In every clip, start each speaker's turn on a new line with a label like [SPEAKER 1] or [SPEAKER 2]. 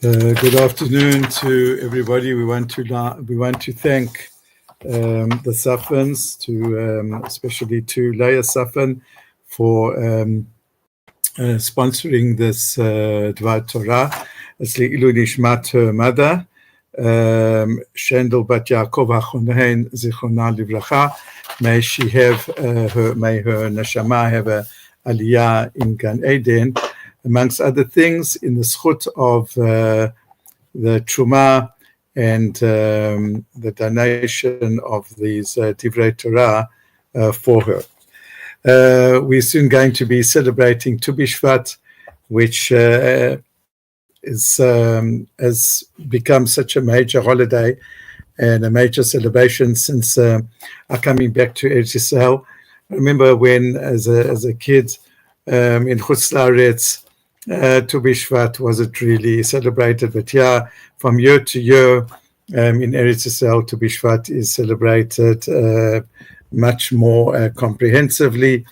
[SPEAKER 1] Good afternoon to everybody. We want to thank the Safans, especially to Leah Safan, for sponsoring this Dvar Torah. It's Ilu Nishmat, her mother, Shendel Bat Yaakov HaChonein Zichronah Livracha. May she have may her neshama have a aliyah in Gan Eden, amongst other things, in the zchut of the truma and the donation of these Divrei Torah for her. We're soon going to be celebrating Tu Bishvat, which has become such a major holiday and a major celebration since our coming back to Eretz Yisrael. I remember when, as a kid in Chutz La'aretz, Tu Bishvat wasn't really celebrated, but yeah, from year to year in Eretz Yisrael, Tu Bishvat is celebrated much more comprehensively.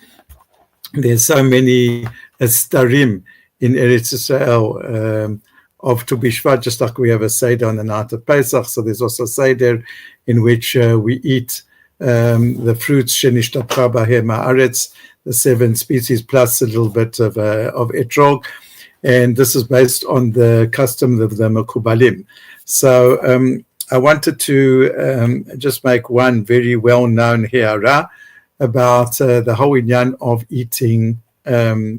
[SPEAKER 1] There's so many starim in Eretz Yisrael of Tu Bishvat, just like we have a Seder on the night of Pesach. So there's also a Seder in which we eat the fruits, Shenishtabcha Bahem Haaretz, the 7 species, plus a little bit of etrog. And this is based on the custom of the Mekubalim. So I wanted to just make one very well-known ha'ara about the whole inyan of eating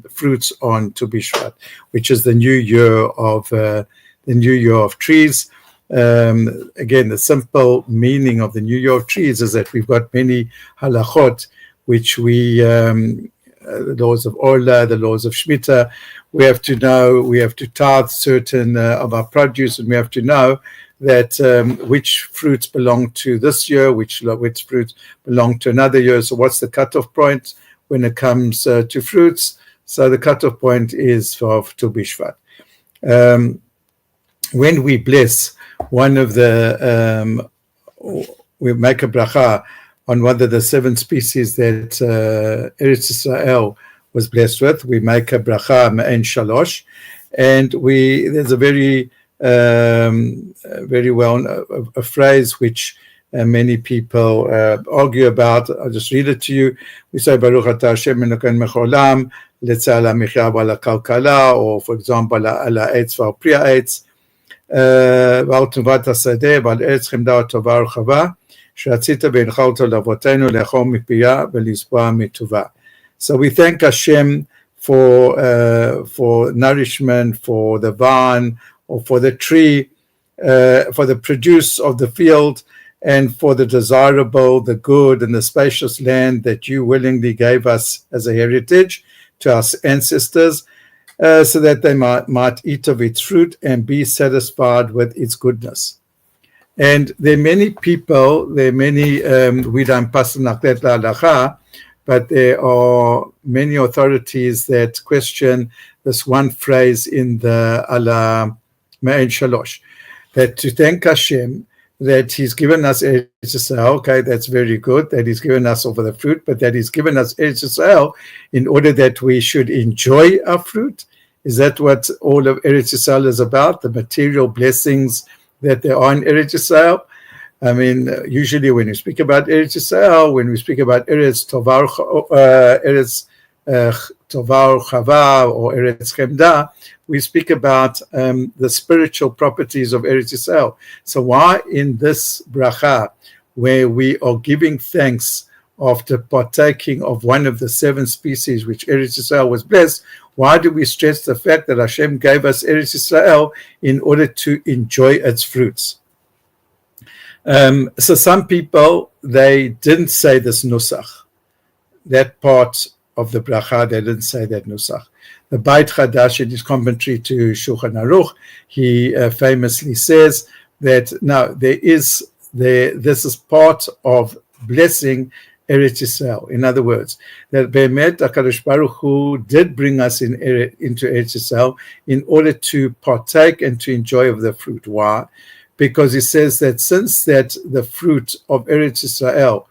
[SPEAKER 1] fruits on Tu Bishvat, which is the new year of trees. Again, the simple meaning of the new year of trees is that we've got many halachot, which we the laws of Orla, the laws of Shemitah. We have to know, we have to tithe certain of our produce, and we have to know that which fruits belong to this year, which fruits belong to another year. So what's the cutoff point when it comes to fruits? So the cutoff point is for Tu Bishvat. When we bless one of the, we make a bracha on one of the 7 species that Eretz Yisrael was blessed with, we make a bracha me'en shalosh, and there's a very well a phrase which many people argue about. I'll just read it to you. We say Baruch Atah Hashem Elokeinu Melech Haolam Letzah ala michya v'ala kalkala, or for example ala eitz v'al pri ha'etz v'al tuvat hasadeh v'al eretz chemda v'tova urchava she'atzita v'eincha oto l'avotenu le'achol mipiyah v'lisboa mituvah. So we thank Hashem for nourishment, for the vine, or for the tree, for the produce of the field, and for the desirable, the good, and the spacious land that you willingly gave us as a heritage to our ancestors, so that they might eat of its fruit and be satisfied with its goodness. And there are many people, we don't pass like that la halacha, but there are many authorities that question this one phrase in the ala me'en shalosh, that to thank Hashem that He's given us Eretz Yisrael. Okay, that's very good that He's given us over the fruit, but that He's given us Eretz Yisrael in order that we should enjoy our fruit. Is that what all of Eretz Yisrael is about? The material blessings that there are in Eretz Yisrael? I mean, usually when we speak about Eretz Yisrael, when we speak about Eretz Tovar Chava or Eretz Chemda, we speak about the spiritual properties of Eretz Yisrael. So why in this bracha, where we are giving thanks after partaking of one of the 7 species which Eretz Yisrael was blessed, why do we stress the fact that Hashem gave us Eretz Yisrael in order to enjoy its fruits? So some people, they didn't say this nusach. That part of the bracha, they didn't say that nusach. The Beit Chadash, in his commentary to Shulchan Aruch, he famously says that no, this is part of blessing Eretz Yisrael. In other words, that Be'emet HaKadosh Baruch Hu did bring us into Eretz Yisrael in order to partake and to enjoy of the fruit. Why? Because he says that since that the fruit of Eretz Yisrael,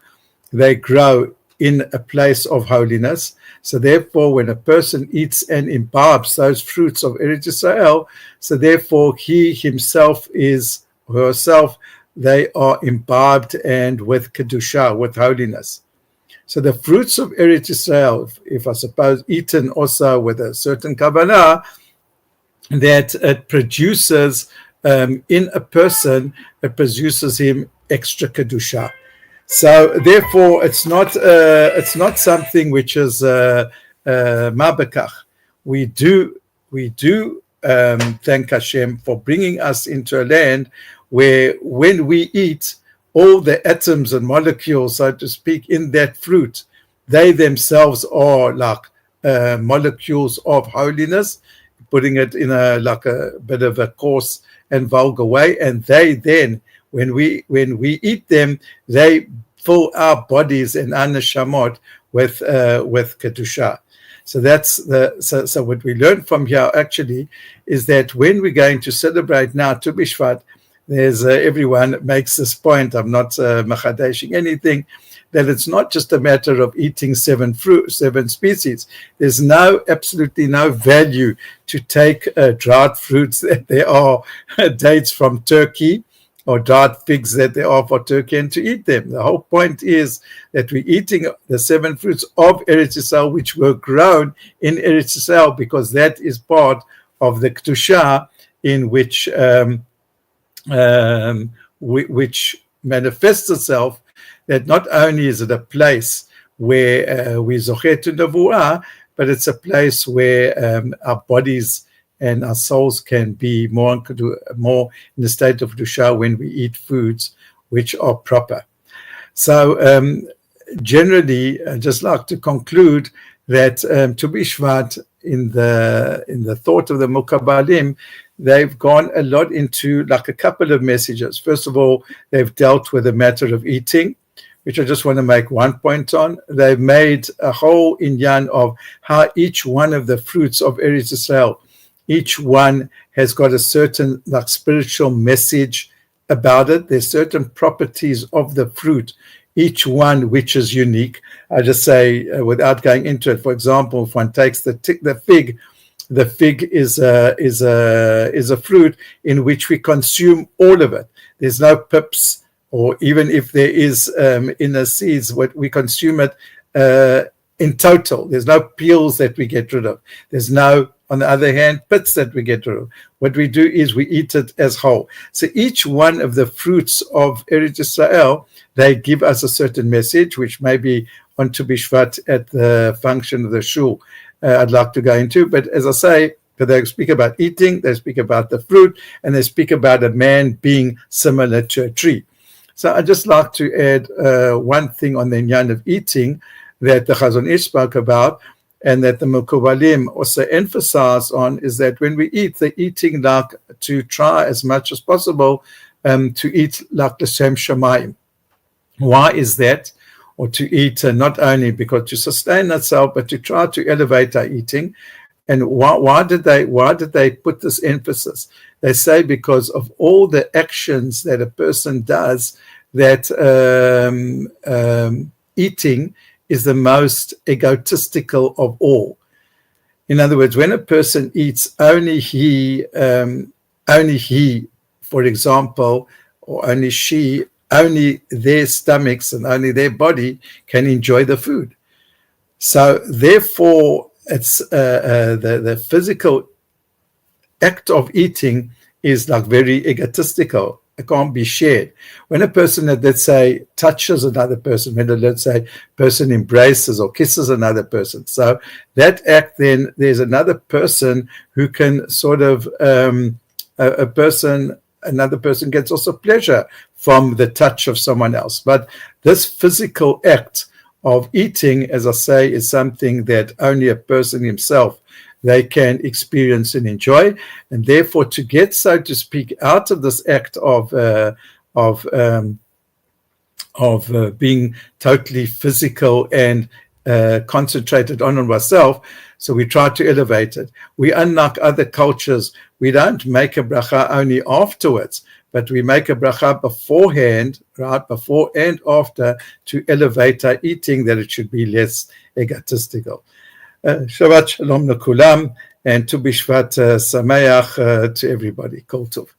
[SPEAKER 1] they grow in a place of holiness. So therefore, when a person eats and imbibes those fruits of Eretz Yisrael, so therefore he himself is, or herself, they are imbibed and with Kedusha, with holiness. So the fruits of Eretz Yisrael, if I suppose eaten also with a certain kavanah, that it produces in a person, it produces him extra Kedusha. So therefore, it's not something which is mabekach. We do thank Hashem for bringing us into a land where, when we eat, all the atoms and molecules, so to speak, in that fruit, they themselves are like molecules of holiness, putting it in a bit of a coarse and vulgar way, and they then, when we eat them, they fill our bodies and our neshamot with kedusha. So that's so what we learn from here actually is that when we're going to celebrate now to Bishvat, there's everyone makes this point. I'm not machadeshing anything, that it's not just a matter of eating seven species. There's absolutely no value to take dried fruits that there are dates from Turkey, or dried figs that there are for Turkey, and to eat them. The whole point is that we're eating the seven fruits of Eretz Yisrael, which were grown in Eretz Yisrael, because that is part of the Kedusha in which manifests itself, that not only is it a place where we zocher to nevuah, but it's a place where our bodies and our souls can be more in the state of Kedusha when we eat foods which are proper. So generally, I'd just like to conclude that Tu Bishvat, in the thought of the Mukabbalim, they've gone a lot into like a couple of messages. First of all, they've dealt with the matter of eating, which I just want to make one point on. They've made a whole inyan of how each one of the fruits of Eretz Yisrael, each one has got a certain like spiritual message about it. There's certain properties of the fruit, each one which is unique. I just say, without going into it, for example, if one takes the fig, the fig is a fruit in which we consume all of it. There's no pips, or even if there is inner seeds, we consume it in total. There's no peels that we get rid of. There's no, on the other hand, pits that we get rid of. What we do is we eat it as whole. So each one of the fruits of Eretz Yisrael, they give us a certain message, which may be on Tu Bishvat at the function of the shul I'd like to go into. But as I say, they speak about eating, they speak about the fruit, and they speak about a man being similar to a tree. So I'd just like to add one thing on the inyan of eating that the Chazon Ish spoke about, and that the Mekubalim also emphasize on, is that when we eat, the eating like to try as much as possible to eat like the Shem Shamayim. Why is that? Or to eat not only because to sustain itself, but to try to elevate our eating. And why did they put this emphasis? They say because of all the actions that a person does, that eating is the most egotistical of all. In other words, when a person eats, only he, for example, or only she, only their stomachs and only their body can enjoy the food. So therefore, it's the physical act of eating is like very egotistical. It can't be shared. When a person, let's say, touches another person, when let's say person embraces or kisses another person, so that act, then there's another person who can sort of another person gets also pleasure from the touch of someone else. But this physical act of eating, as I say, is something that only a person himself they can experience and enjoy, and therefore to get, so to speak, out of this act of being totally physical and concentrated on ourselves, so we try to elevate it. We, unlike other cultures, we don't make a bracha only afterwards, but we make a bracha beforehand, right, before and after, to elevate our eating, that it should be less egotistical. Shabbat shalom lekulam, and to Bishvat sameach to everybody. Kol tov.